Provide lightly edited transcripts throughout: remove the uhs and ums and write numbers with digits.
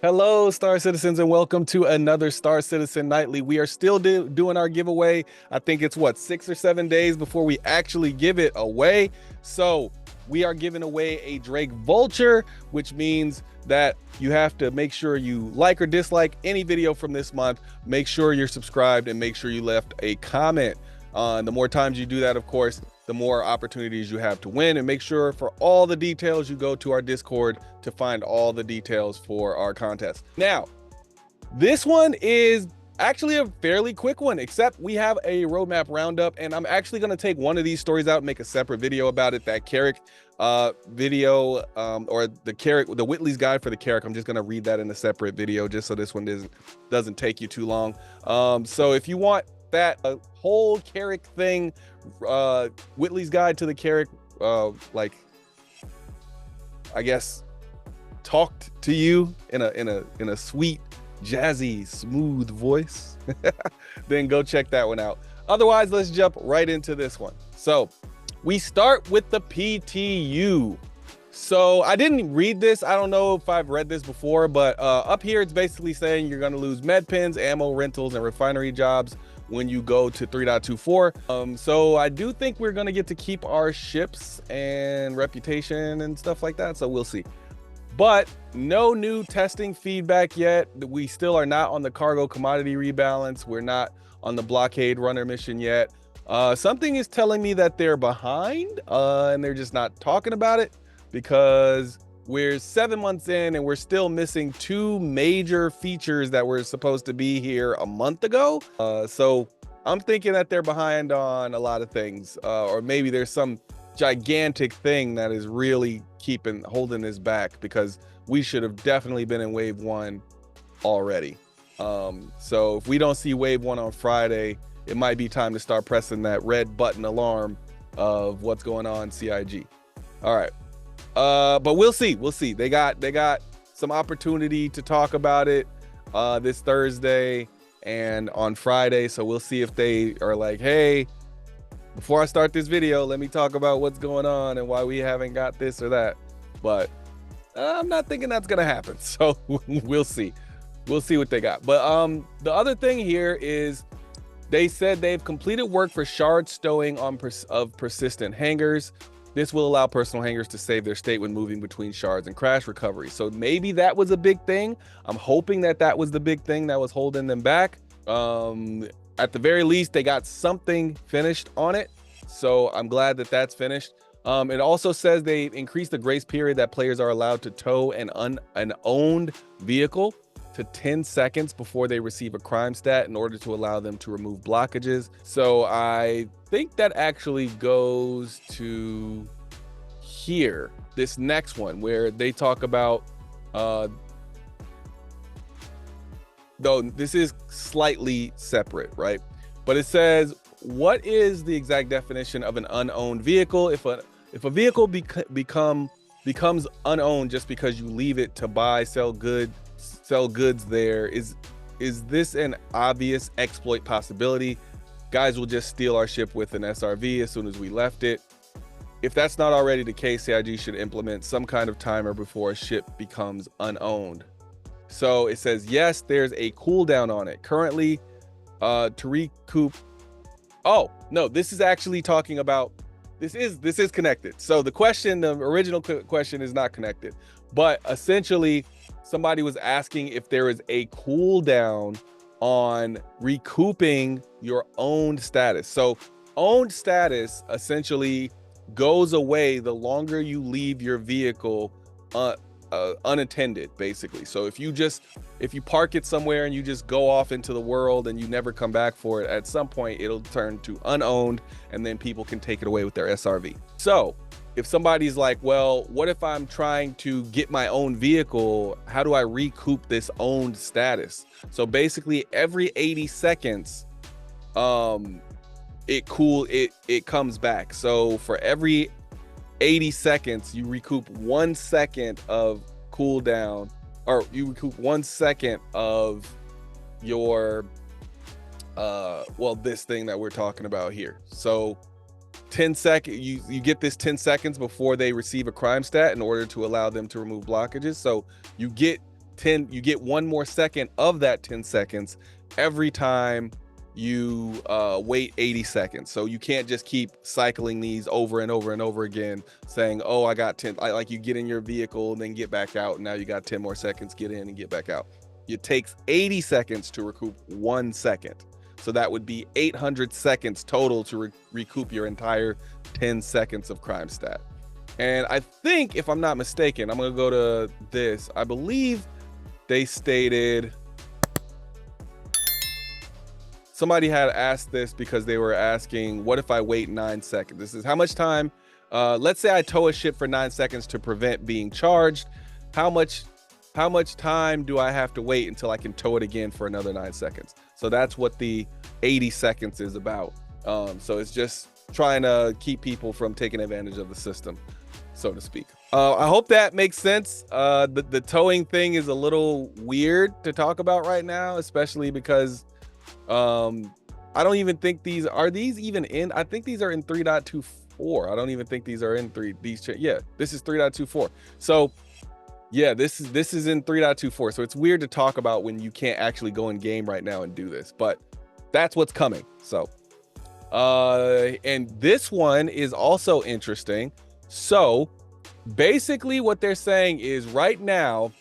Hello, Star Citizens, and welcome to another Star Citizen Nightly. We are still doing our giveaway. I think it's what, 6 or 7 days before we actually give it away. So we are giving away a Drake Vulture, which means that you have to make sure you like or dislike any video from this month. Make sure you're subscribed and make sure you left a comment. The more times you do that, of course, the more opportunities you have to win. And make sure for all the details, you go to our Discord to find all the details for our contest. Now, this one is actually a fairly quick one, except we have a roadmap roundup, and I'm actually going to take one of these stories out and make a separate video about it. That Carrick video, or the Whitley's guide for the Carrick. I'm just going to read that in a separate video just so this one doesn't take you too long. So if you want that whole Carrick thing, Whitley's guide to the Carrick, like, I guess, talked to you in a sweet, jazzy, smooth voice, then go check that one out. Otherwise, let's jump right into this one. So we start with the PTU. So I didn't read this. I don't know if I've read this before, but up here it's basically saying you're going to lose med pins, ammo rentals, and refinery jobs when you go to 3.24. So I do think we're going to get to keep our ships and reputation and stuff like that. So we'll see. But no new testing feedback yet. We still are not on the cargo commodity rebalance. We're not on the blockade runner mission yet. Something is telling me that they're behind and they're just not talking about it, because we're 7 months in and we're still missing 2 major features that were supposed to be here a month ago. So I'm thinking that they're behind on a lot of things, or maybe there's some gigantic thing that is really holding this back, because we should have definitely been in wave 1 already. So if we don't see wave 1 on Friday, it might be time to start pressing that red button alarm of what's going on CIG. All right. But we'll see. They got some opportunity to talk about it this Thursday and on Friday. So we'll see if they are like, hey, before I start this video, let me talk about what's going on and why we haven't got this or that. But I'm not thinking that's gonna happen. So we'll see. We'll see what they got. But the other thing here is they said they've completed work for shard stowing of persistent hangars. This will allow personal hangars to save their state when moving between shards and crash recovery. So maybe that was a big thing. I'm hoping that was the big thing that was holding them back. At the very least, they got something finished on it. So I'm glad that that's finished. It also says they increased the grace period that players are allowed to tow an owned vehicle to 10 seconds before they receive a crime stat in order to allow them to remove blockages. So I think that actually goes to here, this next one, where they talk about, though this is slightly separate, right? But it says, what is the exact definition of an unowned vehicle? If a vehicle becomes unowned just because you leave it to sell goods there, is this an obvious exploit possibility? Guys will just steal our ship with an SRV as soon as we left it. If that's not already the case, CIG should implement some kind of timer before a ship becomes unowned. So it says, yes, there's a cooldown on it. Currently, to recoup. Oh, no, this is actually talking about, this is connected. So the original question is not connected, but essentially somebody was asking if there is a cooldown on recouping your owned status. So owned status essentially goes away the longer you leave your vehicle unattended, basically. So if you park it somewhere and you just go off into the world and you never come back for it, at some point it'll turn to unowned, and then people can take it away with their SRV. So if somebody's like, well, what if I'm trying to get my own vehicle? How do I recoup this owned status? So basically every 80 seconds, it comes back. So for every 80 seconds, you recoup 1 second of cooldown, or you recoup 1 second of your, this thing that we're talking about here. So 10 seconds, you get this 10 seconds before they receive a crime stat in order to allow them to remove blockages. So you get you get 1 more second of that 10 seconds every time you wait 80 seconds. So you can't just keep cycling these over and over and over again, saying, oh, I got 10, like you get in your vehicle and then get back out, and now you got 10 more seconds, get in and get back out. It takes 80 seconds to recoup 1 second. So that would be 800 seconds total to recoup your entire 10 seconds of crime stat. And I think, if I'm not mistaken, I'm going to go to this. I believe they stated, somebody had asked this because they were asking, what if I wait 9 seconds? This is how much time, let's say I tow a ship for 9 seconds to prevent being charged. How much time do I have to wait until I can tow it again for another 9 seconds? So that's what the 80 seconds is about. So it's just trying to keep people from taking advantage of the system, so to speak. I hope that makes sense. The towing thing is a little weird to talk about right now, especially because I don't even think these even in, I think these are in 3.24. I don't even think these are in yeah, this is 3.24. So yeah, this is in 3.24. So it's weird to talk about when you can't actually go in game right now and do this, but that's what's coming. So and this one is also interesting. So basically what they're saying is, right now,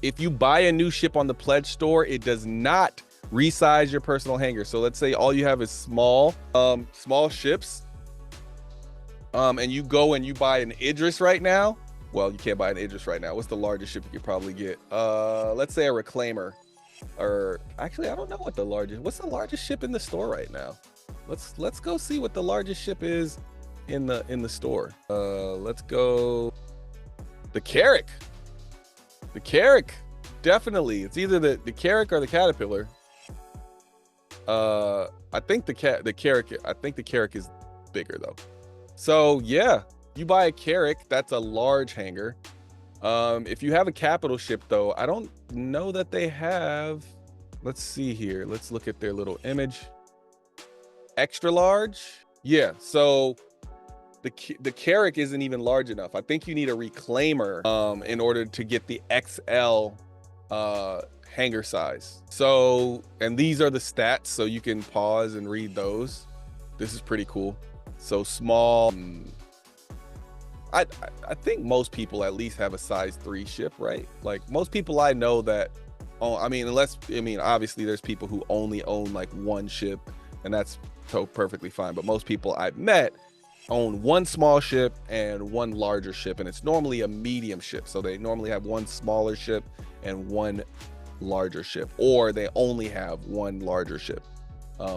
if you buy a new ship on the pledge store, it does not resize your personal hangar. So let's say all you have is small ships, and you go and you buy an Idris right now. Well, you can't buy an Idris right now. What's the largest ship you could probably get? Let's say a Reclaimer, or actually, I don't know what's the largest ship in the store right now. Let's go see what the largest ship is in the store. Let's go. The Carrack. The Carrack, definitely. It's either the Carrack or the Caterpillar. I think the Carrack is bigger though. So yeah, you buy a Carrack, that's a large hangar. If you have a capital ship though, I don't know that they have. Let's see here. Let's look at their little image. Extra large. Yeah. So the Carrack isn't even large enough. I think you need a Reclaimer in order to get the XL hangar size. So, and these are the stats, so you can pause and read those. This is pretty cool. So small. I think most people at least have a size 3 ship, right? Like most people I know that, obviously there's people who only own like 1 ship, and that's so perfectly fine. But most people I've met own 1 small ship and 1 larger ship, and it's normally a medium ship. So they normally have 1 smaller ship and 1 larger ship, or they only have 1 larger ship,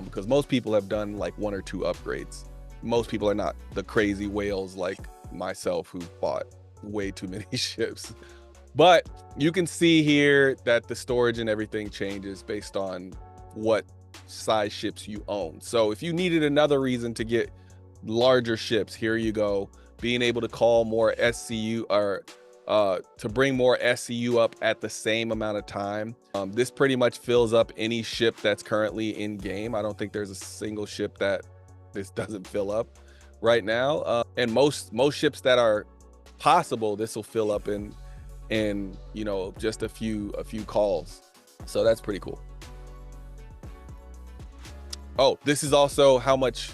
because most people have done like 1 or 2 upgrades. Most people are not the crazy whales like myself who bought way too many ships. But you can see here that the storage and everything changes based on what size ships you own. So if you needed another reason to get larger ships, here you go. Being able to call more SCU, or to bring more SCU up at the same amount of time. This pretty much fills up any ship that's currently in game. I don't think there's a single ship that this doesn't fill up right now. And most ships that are possible, this will fill up in just a few calls. So that's pretty cool. Oh, this is also how much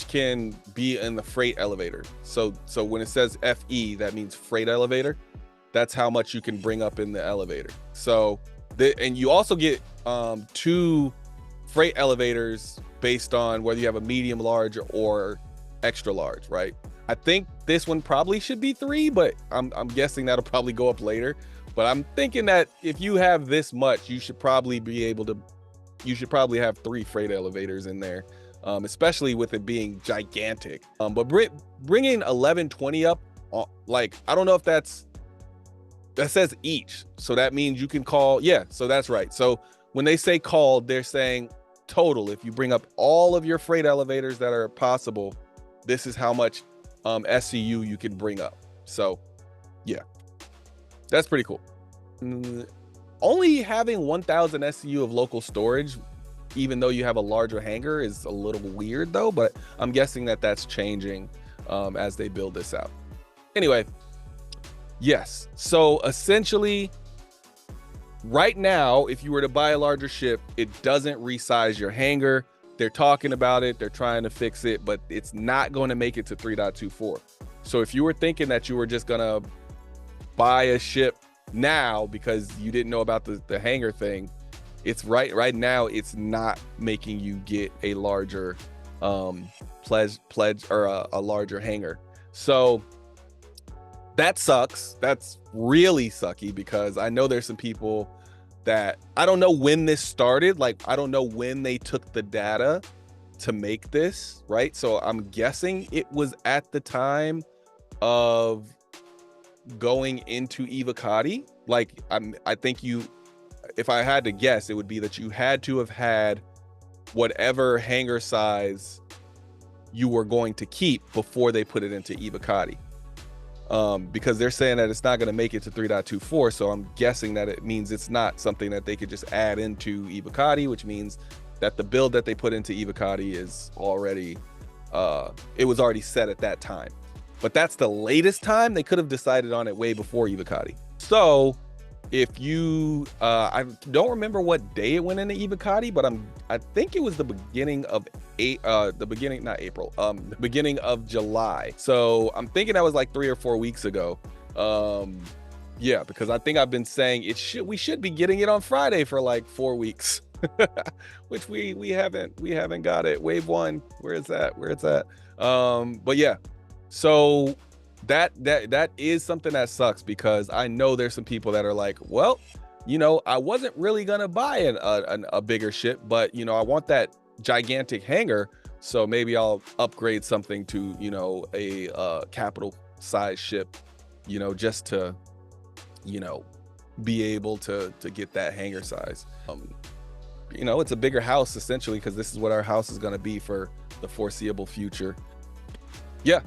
can be in the freight elevator. So when it says FE, that means freight elevator. That's how much you can bring up in the elevator. So and you also get 2 freight elevators based on whether you have a medium large or extra large, right? I think this one probably should be 3, but I'm guessing that'll probably go up later. But I'm thinking that if you have this much, you should probably have 3 freight elevators in there, especially with it being gigantic. But bringing 1120 up, like, I don't know if that says each. So that means you can call. Yeah, so that's right. So when they say called, they're saying total. If you bring up all of your freight elevators that are possible, this is how much SCU you can bring up. So yeah, that's pretty cool. Only having 1000 SCU of local storage, even though you have a larger hangar, is a little weird though, but I'm guessing that that's changing as they build this out. Anyway, Yes. So essentially, right now, if you were to buy a larger ship, it doesn't resize your hangar. They're talking about it. They're trying to fix it, but it's not going to make it to 3.24. So if you were thinking that you were just going to buy a ship now because you didn't know about the hangar thing, it's right now, it's not making you get a larger pledge or a larger hangar. So that sucks. That's really sucky, because I know there's some people that, I don't know when this started. Like, I don't know when they took the data to make this, right? So I'm guessing it was at the time of going into Evocati. Like, I think if I had to guess, it would be that you had to have had whatever hangar size you were going to keep before they put it into Evocati. Because they're saying that it's not going to make it to 3.24. So I'm guessing that it means it's not something that they could just add into Evocati, which means that the build that they put into Evocati is already, it was already set at that time. But that's the latest time. They could have decided on it way before Evocati. So if you, I don't remember what day it went into Evocati, but I think it was the beginning of the beginning of July. So I'm thinking that was like 3 or 4 weeks ago. Yeah, because I think I've been saying we should be getting it on Friday for like 4 weeks, which we haven't got it. Wave 1, where it's at. But yeah, so that is something that sucks, because I know there's some people that are like, well, I wasn't really gonna buy a bigger ship, but I want that gigantic hangar, so maybe I'll upgrade something to a capital size ship, just to be able to get that hangar size. It's a bigger house essentially, because this is what our house is going to be for the foreseeable future. Yeah,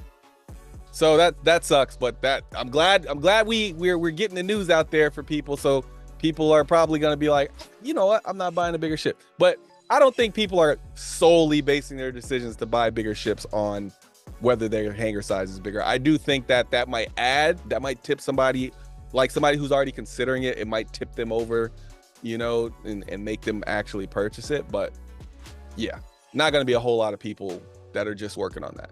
so that sucks, but I'm glad we're getting the news out there for people, so people are probably going to be like, you know what, I'm not buying a bigger ship. But I don't think people are solely basing their decisions to buy bigger ships on whether their hangar size is bigger. I do think that might tip somebody, like somebody who's already considering it. It might tip them over, and make them actually purchase it. But yeah, not going to be a whole lot of people that are just working on that.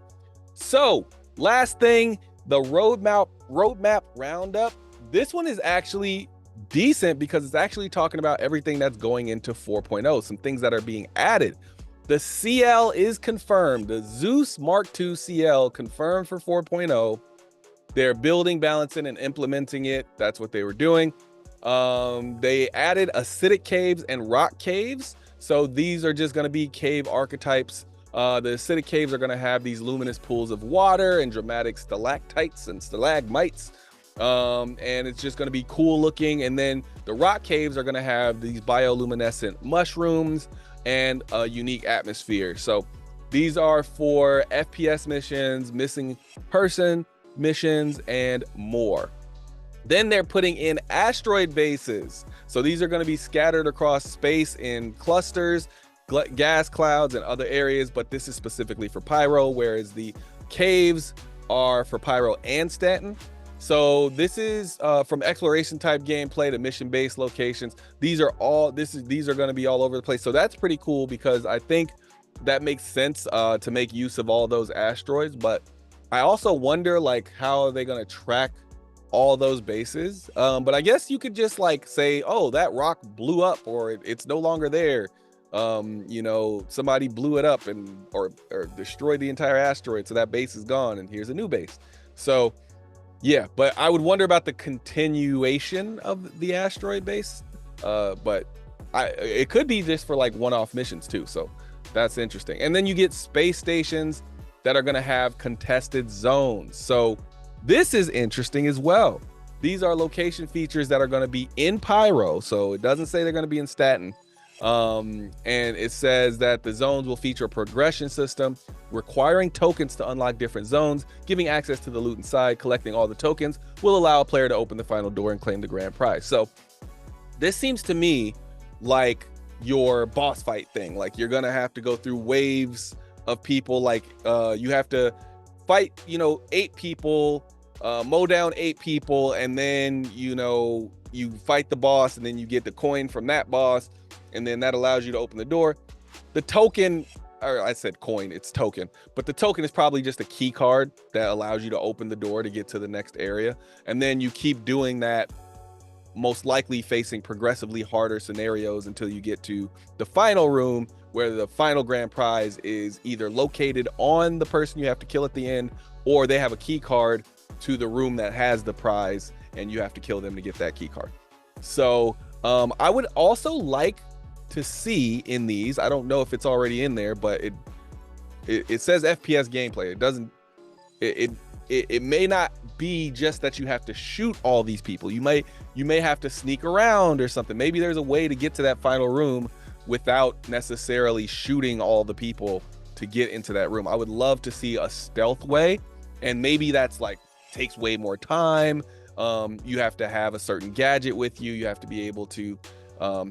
So last thing, the roadmap roundup. This one is actually decent, because it's actually talking about everything that's going into 4.0, some things that are being added. The CL is confirmed. The Zeus Mark II CL confirmed for 4.0. They're building, balancing, and implementing it. That's what they were doing. They added acidic caves and rock caves. So these are just going to be cave archetypes. The acidic caves are going to have these luminous pools of water and dramatic stalactites and stalagmites. And it's just going to be cool looking. And then the rock caves are going to have these bioluminescent mushrooms and a unique atmosphere. So these are for FPS missions, missing person missions, and more. Then they're putting in asteroid bases. So these are going to be scattered across space in clusters, gas clouds, and other areas, but this is specifically for Pyro, whereas the caves are for Pyro and Stanton. So this is from exploration type gameplay to mission based locations. These are going to be all over the place. So that's pretty cool, because I think that makes sense to make use of all those asteroids. But I also wonder, like, how are they going to track all those bases? But I guess you could just like say, oh, that rock blew up, or it's no longer there. Somebody blew it up or destroyed the entire asteroid, so that base is gone and here's a new base. So yeah, but I would wonder about the continuation of the asteroid base. But it could be just for like one-off missions too. So that's interesting. And then you get space stations that are going to have contested zones. So this is interesting as well. These are location features that are going to be in Pyro. So it doesn't say they're going to be in Stanton. And it says that the zones will feature a progression system requiring tokens to unlock different zones, giving access to the loot inside. Collecting all the tokens will allow a player to open the final door and claim the grand prize. So this seems to me like your boss fight thing. Like, you're gonna have to go through waves of people. Like you have to fight 8 people mow down 8 people, and then you fight the boss, and then you get the coin from that boss, and then that allows you to open the door. The token, or I said coin, it's token, but the token is probably just a key card that allows you to open the door to get to the next area. And then you keep doing that, most likely facing progressively harder scenarios until you get to the final room, where the final grand prize is either located on the person you have to kill at the end, or they have a key card to the room that has the prize, and you have to kill them to get that key card. So I would also like to see in these, I don't know if it's already in there, but it says FPS gameplay. It doesn't, it may not be just that you have to shoot all these people. You may have to sneak around or something. Maybe there's a way to get to that final room without necessarily shooting all the people to get into that room. I would love to see a stealth way, and maybe that's like takes way more time. You have to have a certain gadget with you. You have to be able to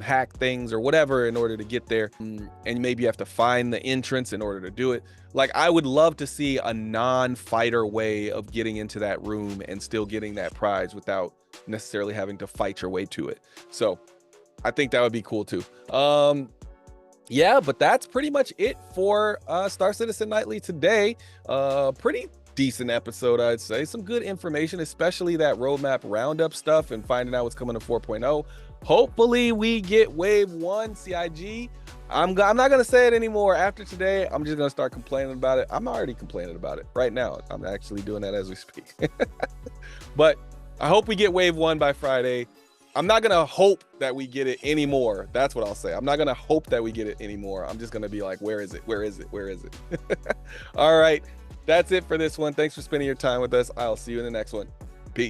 hack things or whatever in order to get there, and maybe you have to find the entrance in order to do it. Like, I would love to see a non-fighter way of getting into that room and still getting that prize without necessarily having to fight your way to it. So I think that would be cool too. Yeah, but that's pretty much it for Star Citizen Nightly today. Pretty decent episode, I'd say. Some good information, especially that roadmap roundup stuff and finding out what's coming to 4.0. Hopefully we get wave 1 CIG. I'm not gonna say it anymore. After today, I'm just gonna start complaining about it. I'm already complaining about it right now. I'm actually doing that as we speak. But I hope we get wave 1 by Friday. I'm not gonna hope that we get it anymore. That's what I'll say. I'm not gonna hope that we get it anymore. I'm just gonna be like, where is it? Where is it? Where is it? All right, that's it for this one. Thanks for spending your time with us. I'll see you in the next one. Peace.